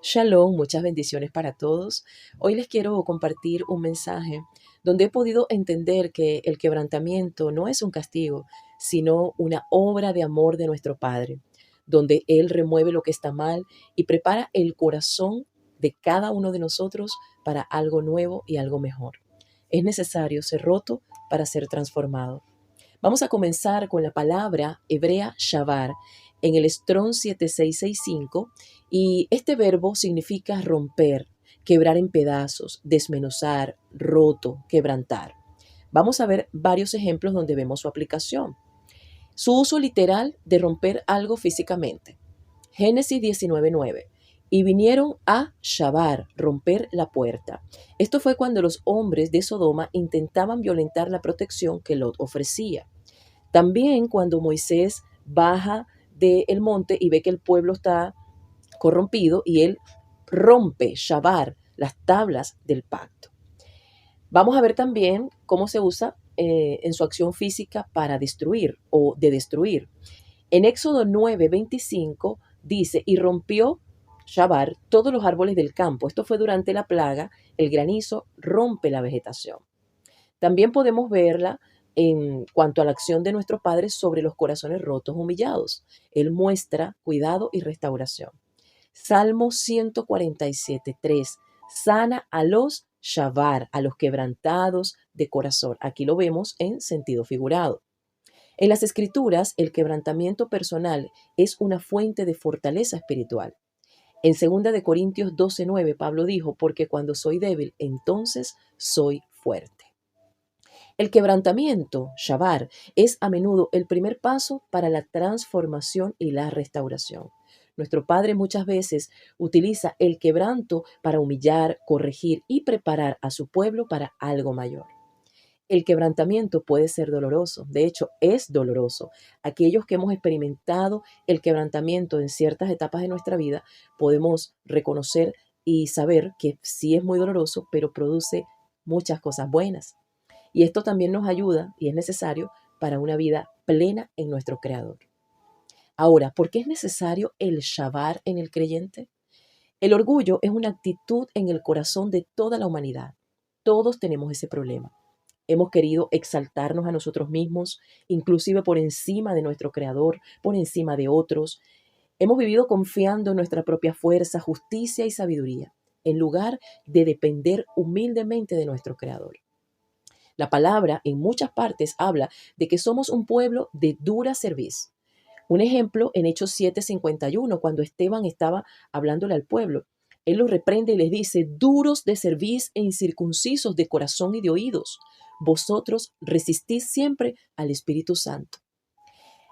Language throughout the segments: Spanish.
Shalom, muchas bendiciones para todos. Hoy les quiero compartir un mensaje donde he podido entender que el quebrantamiento no es un castigo, sino una obra de amor de nuestro Padre, donde Él remueve lo que está mal y prepara el corazón de cada uno de nosotros para algo nuevo y algo mejor. Es necesario ser roto para ser transformado. Vamos a comenzar con la palabra hebrea shavar en el Strong 7665 y este verbo significa romper, quebrar en pedazos, desmenuzar, roto, quebrantar. Vamos a ver varios ejemplos donde vemos su aplicación. Su uso literal de romper algo físicamente. Génesis 19:9. Y vinieron a shavar, romper la puerta. Esto fue cuando los hombres de Sodoma intentaban violentar la protección que Lot ofrecía. También cuando Moisés baja del monte y ve que el pueblo está corrompido y él rompe, shavar, las tablas del pacto. Vamos a ver también cómo se usa en su acción física para destruir o de destruir. En Éxodo 9:25 dice, y rompió shavar todos los árboles del campo. Esto fue durante la plaga, el granizo rompe la vegetación. También podemos verla en cuanto a la acción de nuestro Padre sobre los corazones rotos, humillados. Él muestra cuidado y restauración. Salmo 147:3. Sana a los shavar, a los quebrantados de corazón. Aquí lo vemos en sentido figurado. En las Escrituras, el quebrantamiento personal es una fuente de fortaleza espiritual. En 2 Corintios 12:9, Pablo dijo, porque cuando soy débil, entonces soy fuerte. El quebrantamiento, shavar, es a menudo el primer paso para la transformación y la restauración. Nuestro Padre muchas veces utiliza el quebranto para humillar, corregir y preparar a su pueblo para algo mayor. El quebrantamiento puede ser doloroso, de hecho es doloroso. Aquellos que hemos experimentado el quebrantamiento en ciertas etapas de nuestra vida, podemos reconocer y saber que sí es muy doloroso, pero produce muchas cosas buenas. Y esto también nos ayuda y es necesario para una vida plena en nuestro Creador. Ahora, ¿por qué es necesario el shavar en el creyente? El orgullo es una actitud en el corazón de toda la humanidad. Todos tenemos ese problema. Hemos querido exaltarnos a nosotros mismos, inclusive por encima de nuestro Creador, por encima de otros. Hemos vivido confiando en nuestra propia fuerza, justicia y sabiduría, en lugar de depender humildemente de nuestro Creador. La palabra en muchas partes habla de que somos un pueblo de dura cerviz. Un ejemplo en Hechos 7:51, cuando Esteban estaba hablándole al pueblo. Él los reprende y les dice, duros de cerviz e incircuncisos de corazón y de oídos, vosotros resistís siempre al Espíritu Santo.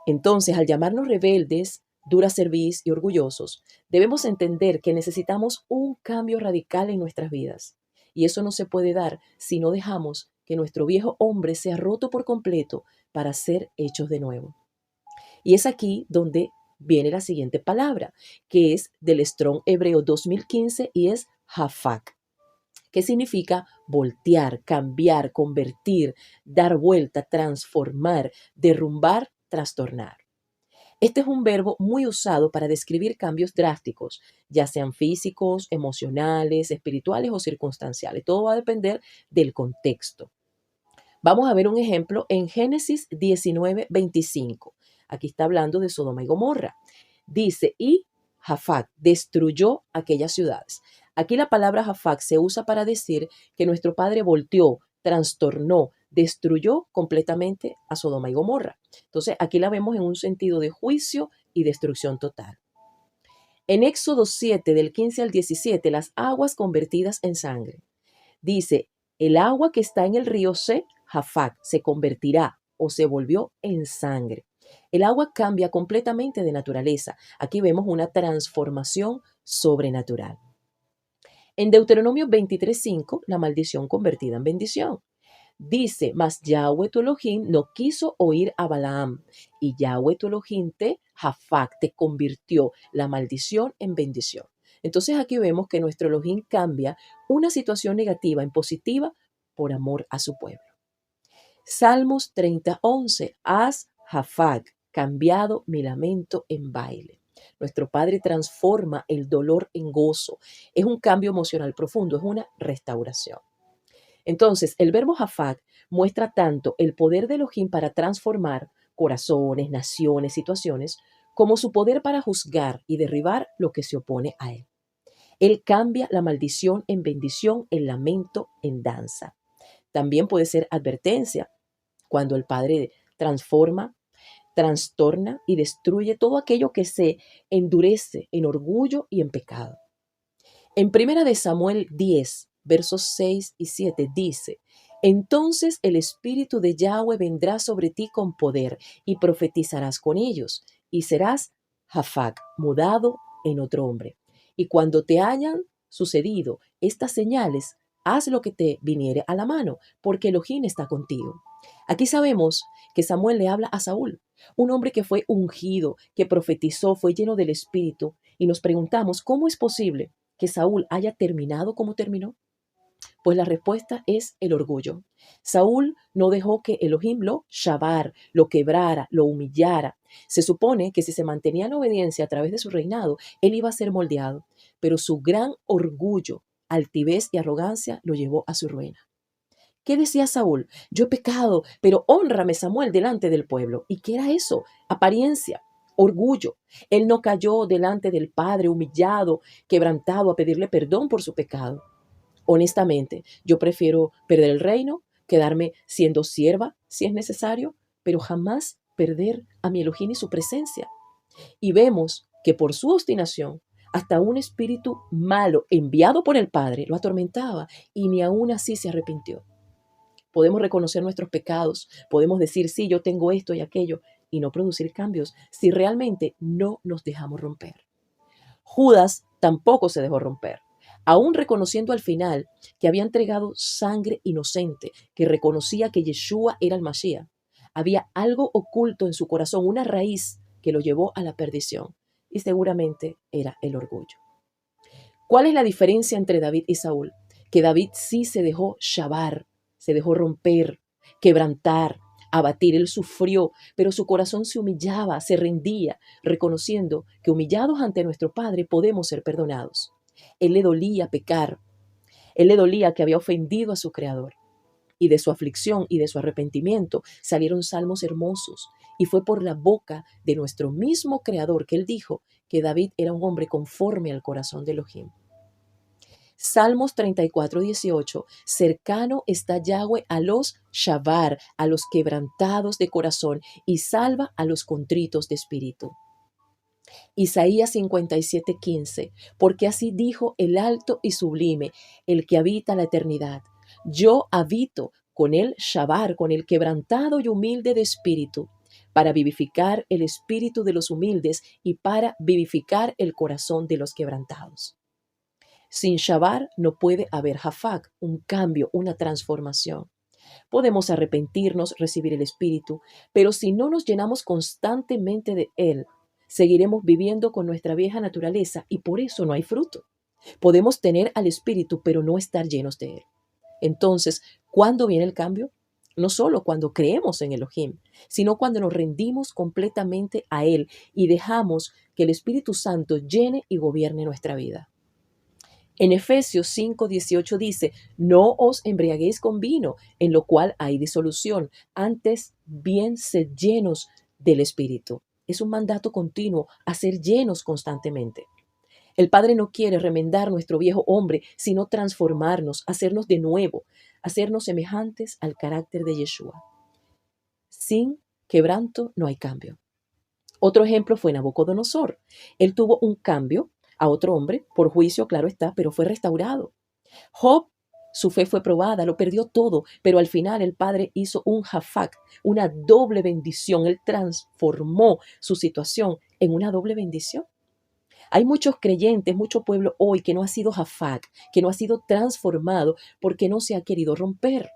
Entonces, al llamarnos rebeldes, dura cerviz y orgullosos, debemos entender que necesitamos un cambio radical en nuestras vidas. Y eso no se puede dar si no dejamos que nuestro viejo hombre sea roto por completo para ser hechos de nuevo. Y es aquí donde viene la siguiente palabra, que es del Strong Hebreo 2015 y es hafak, que significa voltear, cambiar, convertir, dar vuelta, transformar, derrumbar, trastornar. Este es un verbo muy usado para describir cambios drásticos, ya sean físicos, emocionales, espirituales o circunstanciales. Todo va a depender del contexto. Vamos a ver un ejemplo en Génesis 19:25. Aquí está hablando de Sodoma y Gomorra. Dice, y Jafat destruyó aquellas ciudades. Aquí la palabra Jafat se usa para decir que nuestro padre volteó, trastornó, destruyó completamente a Sodoma y Gomorra. Entonces, aquí la vemos en un sentido de juicio y destrucción total. En Éxodo 7, del 15 al 17, las aguas convertidas en sangre. Dice, el agua que está en el río Jafat se convertirá o se volvió en sangre. El agua cambia completamente de naturaleza. Aquí vemos una transformación sobrenatural. En Deuteronomio 23:5, la maldición convertida en bendición. Dice, mas Yahweh tu Elohim no quiso oír a Balaam, y Yahweh tu Elohim Jafak, te convirtió la maldición en bendición. Entonces aquí vemos que nuestro Elohim cambia una situación negativa en positiva por amor a su pueblo. Salmos 30:11, haz Jafak, cambiado mi lamento en baile. Nuestro Padre transforma el dolor en gozo. Es un cambio emocional profundo, es una restauración. Entonces, el verbo Hafak muestra tanto el poder de Elohim para transformar corazones, naciones, situaciones, como su poder para juzgar y derribar lo que se opone a él. Él cambia la maldición en bendición, el lamento en danza. También puede ser advertencia, cuando el Padre transforma, trastorna y destruye todo aquello que se endurece en orgullo y en pecado. En primera de Samuel 10, versos 6 y 7 dice: entonces el Espíritu de Yahweh vendrá sobre ti con poder y profetizarás con ellos y serás Hafak, mudado en otro hombre. Y cuando te hayan sucedido estas señales, haz lo que te viniere a la mano, porque Elohim está contigo. Aquí sabemos que Samuel le habla a Saúl, un hombre que fue ungido, que profetizó, fue lleno del Espíritu, y nos preguntamos, ¿cómo es posible que Saúl haya terminado como terminó? Pues la respuesta es el orgullo. Saúl no dejó que Elohim lo shabar, lo quebrara, lo humillara. Se supone que si se mantenía en obediencia a través de su reinado, él iba a ser moldeado, pero su gran orgullo, altivez y arrogancia lo llevó a su ruina. ¿Qué decía Saúl? Yo he pecado, pero hónrame, Samuel, delante del pueblo. ¿Y qué era eso? Apariencia, orgullo. Él no cayó delante del Padre humillado, quebrantado, a pedirle perdón por su pecado. Honestamente, yo prefiero perder el reino, quedarme siendo sierva si es necesario, pero jamás perder a mi Elohim y su presencia. Y vemos que por su obstinación, hasta un espíritu malo enviado por el Padre lo atormentaba y ni aún así se arrepintió. Podemos reconocer nuestros pecados, podemos decir, sí, yo tengo esto y aquello, y no producir cambios si realmente no nos dejamos romper. Judas tampoco se dejó romper, aún reconociendo al final que había entregado sangre inocente, que reconocía que Yeshua era el Mashiach. Había algo oculto en su corazón, una raíz que lo llevó a la perdición, y seguramente era el orgullo. ¿Cuál es la diferencia entre David y Saúl? Que David sí se dejó shabar, se dejó romper, quebrantar, abatir. Él sufrió, pero su corazón se humillaba, se rendía, reconociendo que humillados ante nuestro Padre podemos ser perdonados. Él le dolía pecar, él le dolía que había ofendido a su Creador. Y de su aflicción y de su arrepentimiento salieron salmos hermosos. Y fue por la boca de nuestro mismo Creador que él dijo que David era un hombre conforme al corazón de Elohim. Salmos 34:18, cercano está Yahweh a los shabar, a los quebrantados de corazón, y salva a los contritos de espíritu. Isaías 57:15, porque así dijo el alto y sublime, el que habita la eternidad. Yo habito con el shabar, con el quebrantado y humilde de espíritu, para vivificar el espíritu de los humildes y para vivificar el corazón de los quebrantados. Sin shabar no puede haber hafak, un cambio, una transformación. Podemos arrepentirnos, recibir el Espíritu, pero si no nos llenamos constantemente de Él, seguiremos viviendo con nuestra vieja naturaleza y por eso no hay fruto. Podemos tener al Espíritu, pero no estar llenos de Él. Entonces, ¿cuándo viene el cambio? No solo cuando creemos en Elohim, sino cuando nos rendimos completamente a Él y dejamos que el Espíritu Santo llene y gobierne nuestra vida. En Efesios 5:18 dice, no os embriaguéis con vino, en lo cual hay disolución, antes bien sed llenos del Espíritu. Es un mandato continuo a ser llenos constantemente. El Padre no quiere remendar nuestro viejo hombre, sino transformarnos, hacernos de nuevo, hacernos semejantes al carácter de Yeshua. Sin quebranto no hay cambio. Otro ejemplo fue Nabucodonosor. Él tuvo un cambio a otro hombre, por juicio, claro está, pero fue restaurado. Job, su fe fue probada, lo perdió todo, pero al final el Padre hizo un hafak, una doble bendición. Él transformó su situación en una doble bendición. Hay muchos creyentes, mucho pueblo hoy que no ha sido hafak, que no ha sido transformado porque no se ha querido romper.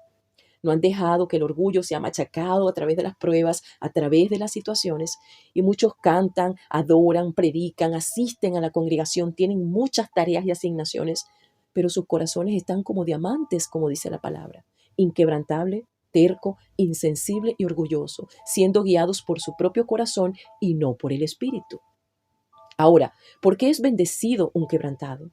No han dejado que el orgullo sea machacado a través de las pruebas, a través de las situaciones. Y muchos cantan, adoran, predican, asisten a la congregación, tienen muchas tareas y asignaciones, pero sus corazones están como diamantes, como dice la palabra, inquebrantable, terco, insensible y orgulloso, siendo guiados por su propio corazón y no por el Espíritu. Ahora, ¿por qué es bendecido un quebrantado?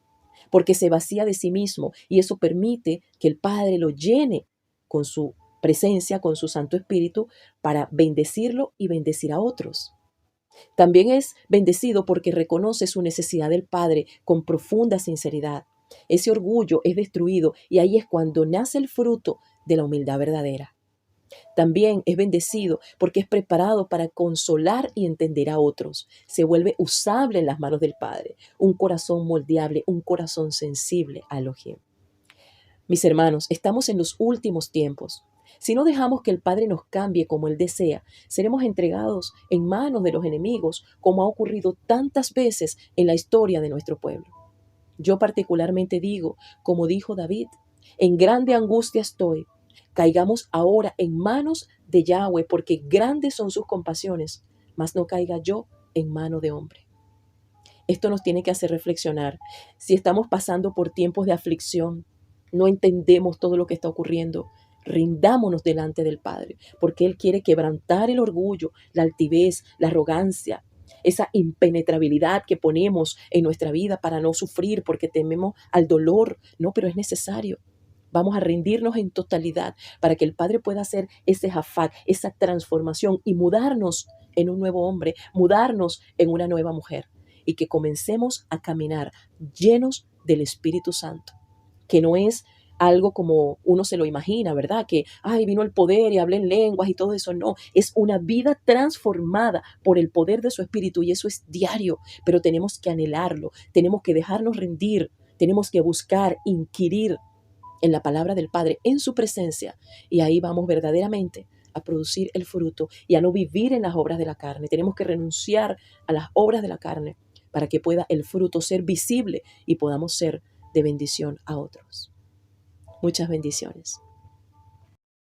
Porque se vacía de sí mismo y eso permite que el Padre lo llene con su presencia, con su Santo Espíritu, para bendecirlo y bendecir a otros. También es bendecido porque reconoce su necesidad del Padre con profunda sinceridad. Ese orgullo es destruido y ahí es cuando nace el fruto de la humildad verdadera. También es bendecido porque es preparado para consolar y entender a otros. Se vuelve usable en las manos del Padre. Un corazón moldeable, un corazón sensible a Elohim. Mis hermanos, estamos en los últimos tiempos. Si no dejamos que el Padre nos cambie como Él desea, seremos entregados en manos de los enemigos, como ha ocurrido tantas veces en la historia de nuestro pueblo. Yo particularmente digo, como dijo David, en grande angustia estoy. Caigamos ahora en manos de Yahweh, porque grandes son sus compasiones, mas no caiga yo en mano de hombre. Esto nos tiene que hacer reflexionar. Si estamos pasando por tiempos de aflicción, no entendemos todo lo que está ocurriendo, rindámonos delante del Padre, porque Él quiere quebrantar el orgullo, la altivez, la arrogancia, esa impenetrabilidad que ponemos en nuestra vida para no sufrir porque tememos al dolor. No, pero es necesario. Vamos a rendirnos en totalidad para que el Padre pueda hacer ese jafat, esa transformación y mudarnos en un nuevo hombre, mudarnos en una nueva mujer y que comencemos a caminar llenos del Espíritu Santo, que no es algo como uno se lo imagina, ¿verdad? Que, ay, vino el poder y hablé en lenguas y todo eso. No, es una vida transformada por el poder de su Espíritu y eso es diario, pero tenemos que anhelarlo, tenemos que dejarnos rendir, tenemos que buscar, inquirir en la palabra del Padre, en su presencia, y ahí vamos verdaderamente a producir el fruto y a no vivir en las obras de la carne. Tenemos que renunciar a las obras de la carne para que pueda el fruto ser visible y podamos ser de bendición a otros. Muchas bendiciones.